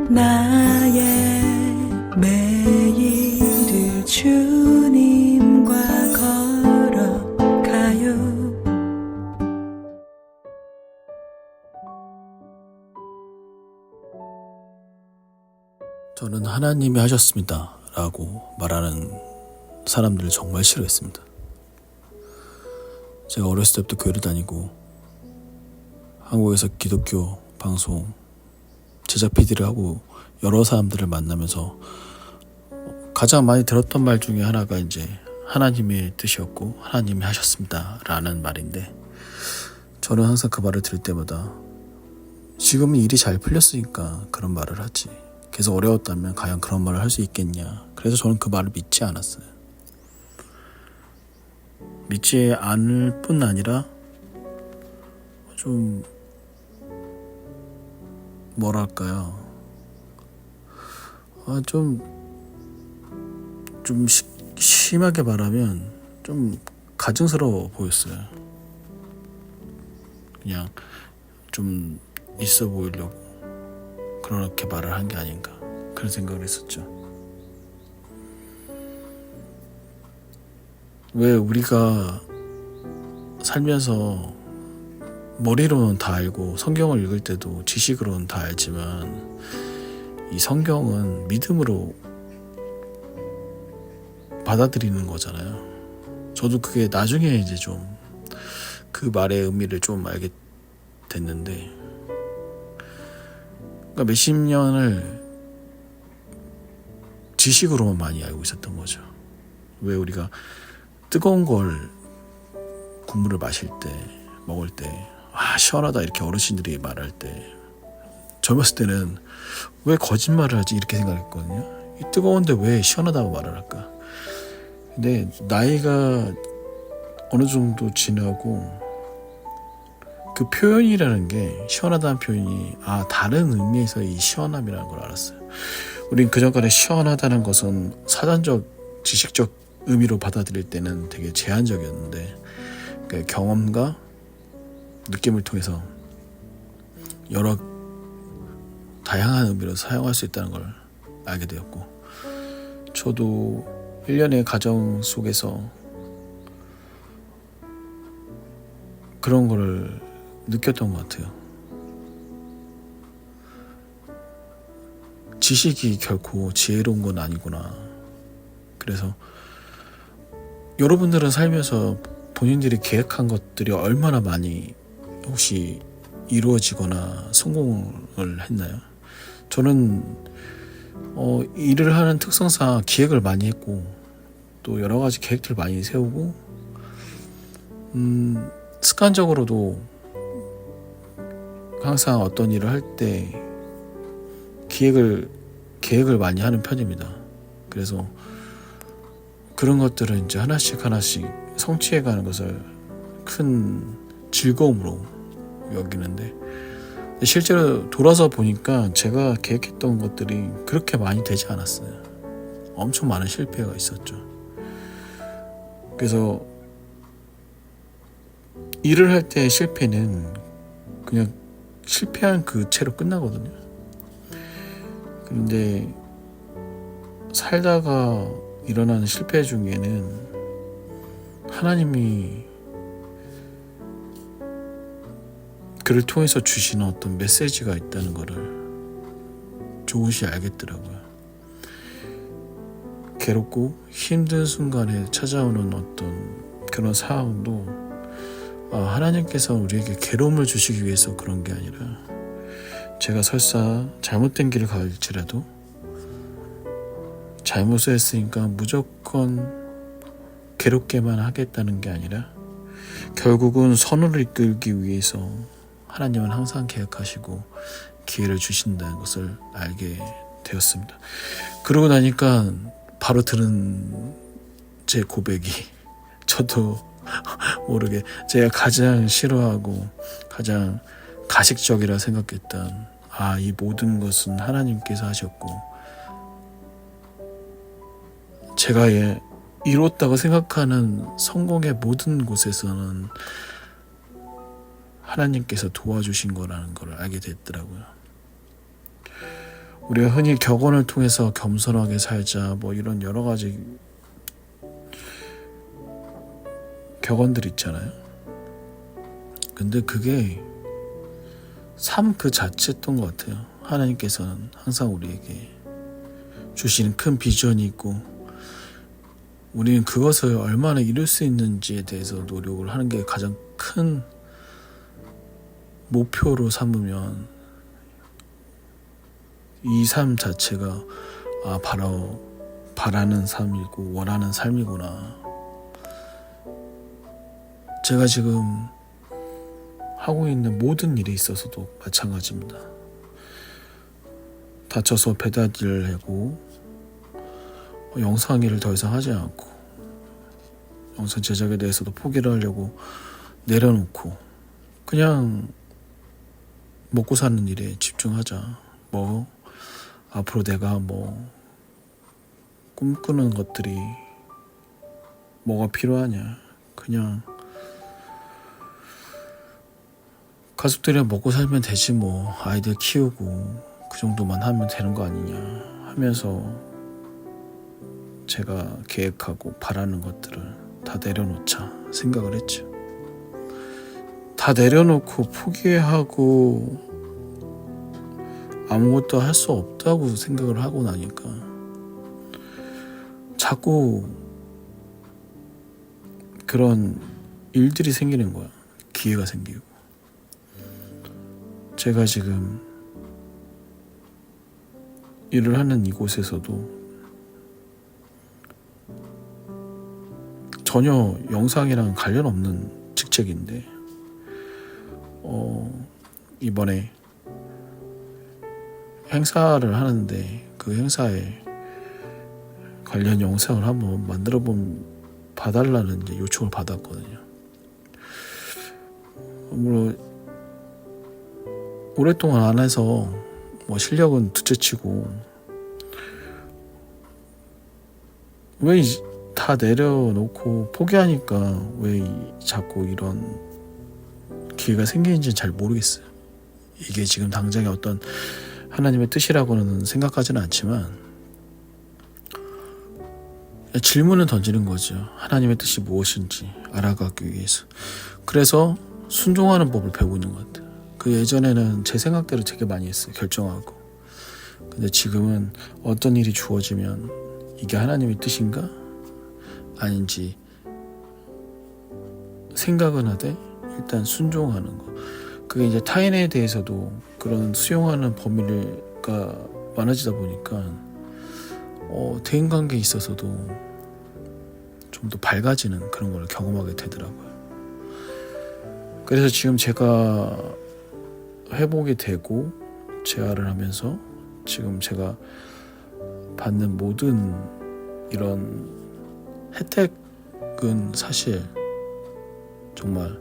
나의 매일을 주님과 걸어가요. 저는 하나님이 하셨습니다 라고 말하는 사람들을 정말 싫어했습니다. 제가 어렸을 때부터 교회를 다니고 한국에서 기독교 방송 제작 PD를 하고 여러 사람들을 만나면서 가장 많이 들었던 말 중에 하나가 이제 하나님의 뜻이었고 하나님이 하셨습니다 라는 말인데, 저는 항상 그 말을 들을 때마다 지금은 일이 잘 풀렸으니까 그런 말을 하지, 계속 어려웠다면 과연 그런 말을 할 수 있겠냐. 그래서 저는 그 말을 믿지 않았어요. 믿지 않을 뿐 아니라 좀 뭐랄까요, 좀 심하게 말하면 좀 가증스러워 보였어요. 그냥 좀 있어 보이려고 그렇게 말을 한 게 아닌가, 그런 생각을 했었죠. 왜 우리가 살면서 머리로는 다 알고 성경을 읽을 때도 지식으로는 다 알지만 이 성경은 믿음으로 받아들이는 거잖아요. 저도 그게 나중에 이제 좀 그 말의 의미를 좀 알게 됐는데, 그러니까 몇십 년을 지식으로만 많이 알고 있었던 거죠. 왜 우리가 뜨거운 걸 국물을 마실 때, 먹을 때 시원하다 이렇게 어르신들이 말할 때, 젊었을 때는 왜 거짓말을 하지 이렇게 생각했거든요. 이 뜨거운데 왜 시원하다고 말을 할까. 근데 나이가 어느 정도 지나고 그 표현이라는 게, 시원하다는 표현이 다른 의미에서 이 시원함이라는 걸 알았어요. 우린 그전까지 시원하다는 것은 사전적 지식적 의미로 받아들일 때는 되게 제한적이었는데, 그러니까 경험과 느낌을 통해서 여러 다양한 의미로 사용할 수 있다는 걸 알게 되었고, 저도 1년의 가정 속에서 그런 거를 느꼈던 것 같아요. 지식이 결코 지혜로운 건 아니구나. 그래서 여러분들은 살면서 본인들이 계획한 것들이 얼마나 많이 혹시 이루어지거나 성공을 했나요? 저는 일을 하는 특성상 기획을 많이 했고, 또 여러 가지 계획들을 많이 세우고, 습관적으로도 항상 어떤 일을 할 때 계획을 많이 하는 편입니다. 그래서 그런 것들은 이제 하나씩 성취해가는 것을 큰 즐거움으로 여기는데, 실제로 돌아서 보니까 제가 계획했던 것들이 그렇게 많이 되지 않았어요. 엄청 많은 실패가 있었죠. 그래서 일을 할 때 실패는 그냥 실패한 그 채로 끝나거든요. 그런데 살다가 일어나는 실패 중에는 하나님이 그를 통해서 주시는 어떤 메시지가 있다는 것을 조금씩 알겠더라고요. 괴롭고 힘든 순간에 찾아오는 어떤 그런 상황도 하나님께서 우리에게 괴로움을 주시기 위해서 그런 게 아니라, 제가 설사 잘못된 길을 갈지라도 잘못을 했으니까 무조건 괴롭게만 하겠다는 게 아니라, 결국은 선을 이끌기 위해서 하나님은 항상 계획하시고 기회를 주신다는 것을 알게 되었습니다. 그러고 나니까 바로 들은 제 고백이, 저도 모르게 제가 가장 싫어하고 가장 가식적이라 생각했던 이 모든 것은 하나님께서 하셨고, 제가 이뤘다고 생각하는 성공의 모든 곳에서는 하나님께서 도와주신 거라는 걸 알게 됐더라고요. 우리가 흔히 격언을 통해서 겸손하게 살자 뭐 이런 여러 가지 격언들 있잖아요. 근데 그게 삶 그 자체였던 것 같아요. 하나님께서는 항상 우리에게 주시는 큰 비전이 있고 우리는 그것을 얼마나 이룰 수 있는지에 대해서 노력을 하는 게 가장 큰 목표로 삼으면 이 삶 자체가 바로 바라는 삶이고 원하는 삶이구나. 제가 지금 하고 있는 모든 일에 있어서도 마찬가지입니다. 다쳐서 배달 일을 하고 영상 일을 더 이상 하지 않고 영상 제작에 대해서도 포기를 하려고 내려놓고 그냥 먹고 사는 일에 집중하자. 뭐 앞으로 내가 뭐 꿈꾸는 것들이 뭐가 필요하냐. 그냥 가족들이랑 먹고 살면 되지 뭐. 아이들 키우고 그 정도만 하면 되는 거 아니냐 하면서 제가 계획하고 바라는 것들을 다 내려놓자 생각을 했죠. 다 내려놓고 포기하고 아무것도 할 수 없다고 생각을 하고 나니까 자꾸 그런 일들이 생기는 거야. 기회가 생기고. 제가 지금 일을 하는 이곳에서도 전혀 영상이랑 관련 없는 직책인데 이번에 행사를 하는데 그 행사에 관련 영상을 한번 봐달라는 이제 요청을 받았거든요. 물론 오랫동안 안 해서 뭐 실력은 둘째치고 왜 다 내려놓고 포기하니까 왜 자꾸 이런 기회가 생기는지는 잘 모르겠어요. 이게 지금 당장에 어떤 하나님의 뜻이라고는 생각하지는 않지만 질문을 던지는 거죠. 하나님의 뜻이 무엇인지 알아가기 위해서. 그래서 순종하는 법을 배우고 있는 것 같아요. 그 예전에는 제 생각대로 되게 많이 했어요. 결정하고. 근데 지금은 어떤 일이 주어지면 이게 하나님의 뜻인가? 아닌지 생각은 하되 일단 순종하는 거. 그게 이제 타인에 대해서도 그런 수용하는 범위가 많아지다 보니까 대인관계에 있어서도 좀 더 밝아지는 그런 걸 경험하게 되더라고요. 그래서 지금 제가 회복이 되고 재활을 하면서 지금 제가 받는 모든 이런 혜택은 사실 정말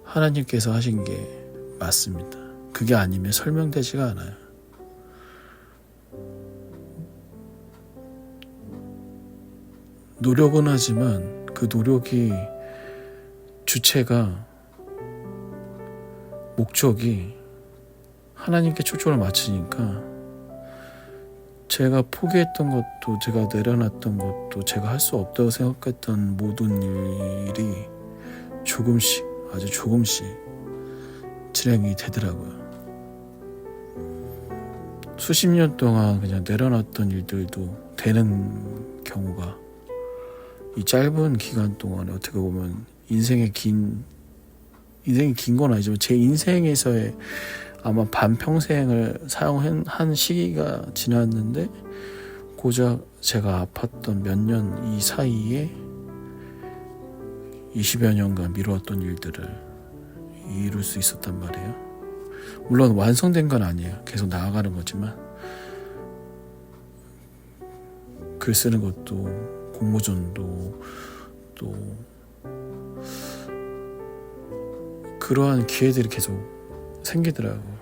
하나님께서 하신 게 맞습니다. 그게 아니면 설명되지가 않아요. 노력은 하지만 그 노력이 주체가 목적이 하나님께 초점을 맞추니까 제가 포기했던 것도 제가 내려놨던 것도 제가 할 수 없다고 생각했던 모든 일이 조금씩 아주 조금씩 진행이 되더라고요. 수십 년 동안 그냥 내려놨던 일들도 되는 경우가 이 짧은 기간 동안에 어떻게 보면 인생이 긴 건 아니지만 제 인생에서의 아마 반평생을 사용한 시기가 지났는데 고작 제가 아팠던 몇 년 이 사이에 20여 년간 미루었던 일들을 이룰 수 있었단 말이에요. 물론 완성된 건 아니에요. 계속 나아가는 거지만 글 쓰는 것도 공모전도 또 그러한 기회들이 계속 생기더라고요.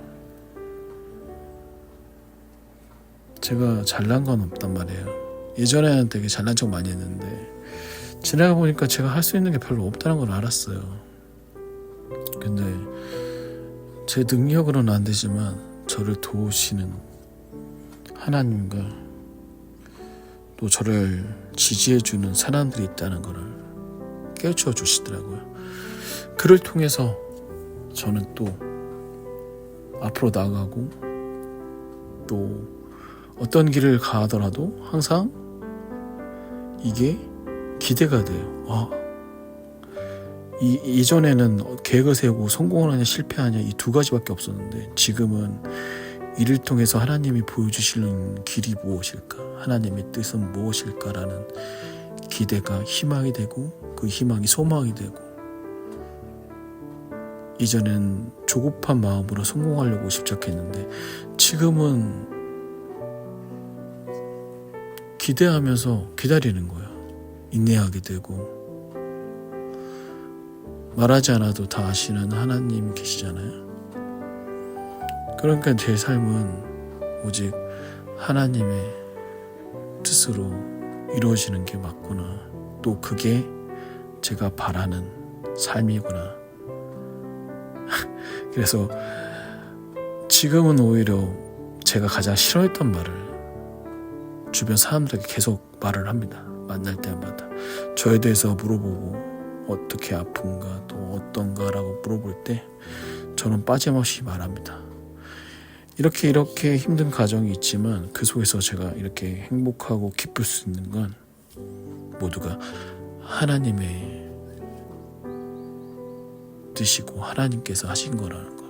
제가 잘난 건 없단 말이에요. 예전에는 되게 잘난 척 많이 했는데 지나가 보니까 제가 할 수 있는 게 별로 없다는 걸 알았어요. 근데 제 능력으로는 안 되지만 저를 도우시는 하나님과 또 저를 지지해주는 사람들이 있다는 것을 깨우쳐 주시더라고요. 그를 통해서 저는 또 앞으로 나아가고 또 어떤 길을 가더라도 항상 이게 기대가 돼요. 이전에는 계획을 세우고 성공을 하냐 실패하냐 이 두 가지밖에 없었는데 지금은 이를 통해서 하나님이 보여주시는 길이 무엇일까, 하나님의 뜻은 무엇일까라는 기대가 희망이 되고 그 희망이 소망이 되고, 이전엔 조급한 마음으로 성공하려고 집착했는데 지금은 기대하면서 기다리는 거예요. 인내하게 되고, 말하지 않아도 다 아시는 하나님 계시잖아요. 그러니까 제 삶은 오직 하나님의 뜻으로 이루어지는 게 맞구나, 또 그게 제가 바라는 삶이구나. 그래서 지금은 오히려 제가 가장 싫어했던 말을 주변 사람들에게 계속 말을 합니다. 만날 때마다 저에 대해서 물어보고 어떻게 아픈가 또 어떤가라고 물어볼 때 저는 빠짐없이 말합니다. 이렇게 힘든 가정이 있지만 그 속에서 제가 이렇게 행복하고 기쁠 수 있는 건 모두가 하나님의 뜻이고 하나님께서 하신 거라는 거.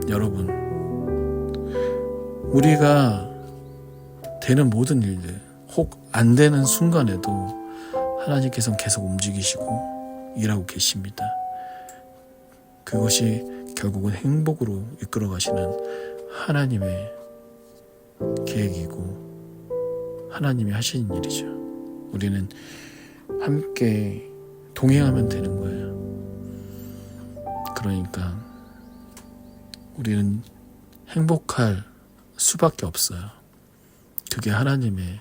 여러분, 우리가 되는 모든 일들, 혹 안 되는 순간에도 하나님께서는 계속 움직이시고 일하고 계십니다. 그것이 결국은 행복으로 이끌어 가시는 하나님의 계획이고 하나님이 하시는 일이죠. 우리는 함께 동행하면 되는 거예요. 그러니까 우리는 행복할 수밖에 없어요. 그게 하나님의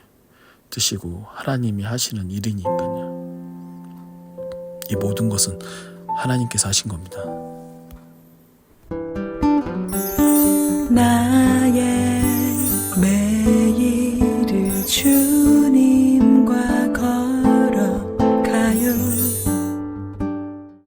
뜻이고 하나님이 하시는 일이니까요. 이 모든 것은 하나님께서 하신 겁니다. 나